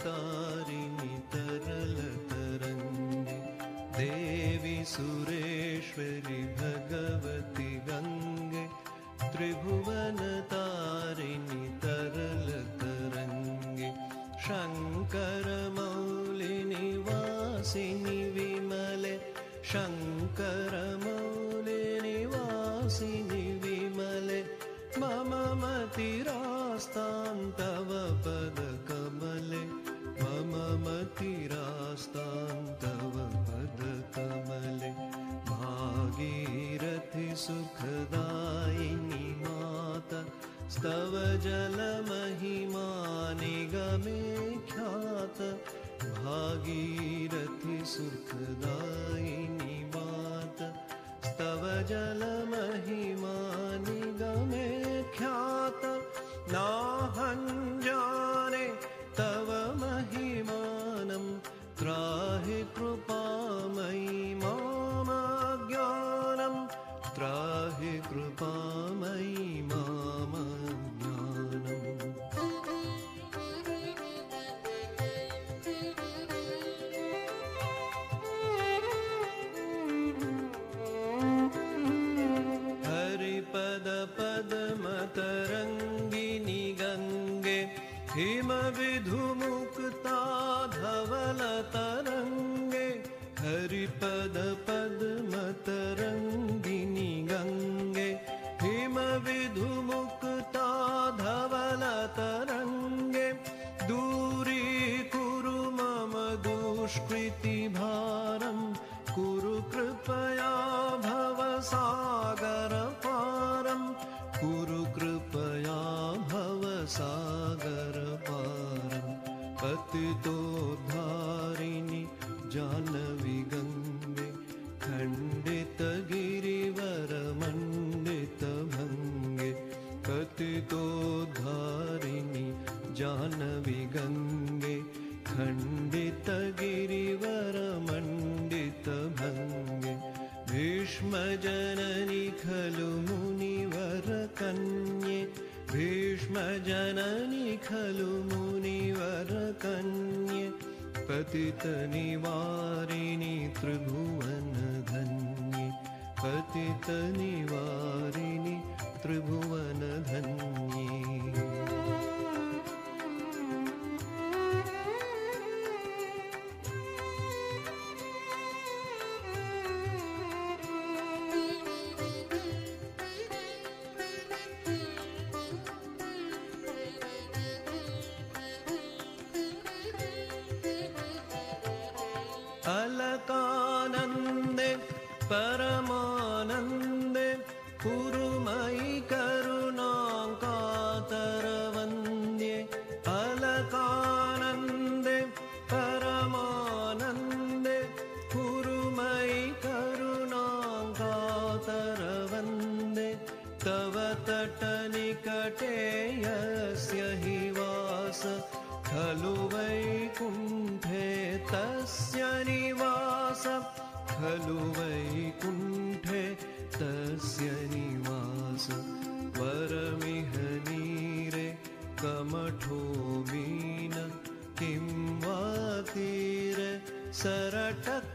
तारिणि तरलतरङ्गे देवी सुरेश्वरि भगवति गङ्गे त्रिभुवनतारिणि तरलतरङ्गे शङ्करमौलिनिवासिनि विमले शङ्करमौलिनिवासिनि विमले मम मतिरास्तां तव पदकमले मम मतिरास्तां तव पदकमले भागीरथि सुखदायिनि माता स्तव जलमहिमा निगमे ख्यात भागीरथि सुखदायिनि माता स्तव जलमहिमा निगमे ख्यात नाहं जाने तव महिमानं त्राहि कृपामयि मम ज्ञानं त्राहि कृपामयि मम ज्ञानम् हरिपद पद्मतरङ्गिनि गङ्गे हिमविधुमुक्ता धवलतरङ्गे हरिपद पद्मतरङ्गिनि गङ्गे हिमविधुमुक्ता धवलतरङ्गे दूरीकुरु मम दुष्कृतिभारं कुरु कृपया भवसागरपारं कुरु कृपया भवसागरपारं पतितोद्धारिणि जाह्नवी गङ्गे खण्डितगिरिवरमण्डितभङ्गे पतितोद्धारिणि जाह्नवी गङ्गे खण्डितगिरिवरमण्डितभङ्गे भीष्मजननि खलु मुनिवरकन्ये भीष्मजननि खलु मुनिवरकन्ये पतितनिवारिणि त्रिभुवनधन्ये पतितनिवारिणि त्रिभुवनधन्ये अलकानन्दे परमानन्दे कुरु मयि करुणां कातरवन्द्ये अलकानन्दे परमानन्दे कुरु मयि करुणां कातरवन्दे तव तटनिकटे यस्य हि वास खलु वैकुण्ठे तस्य निवास खलु वैकुण्ठे तस्य निवास वरमिह नीरे कमठो मीन किं वा तीरे सरटक्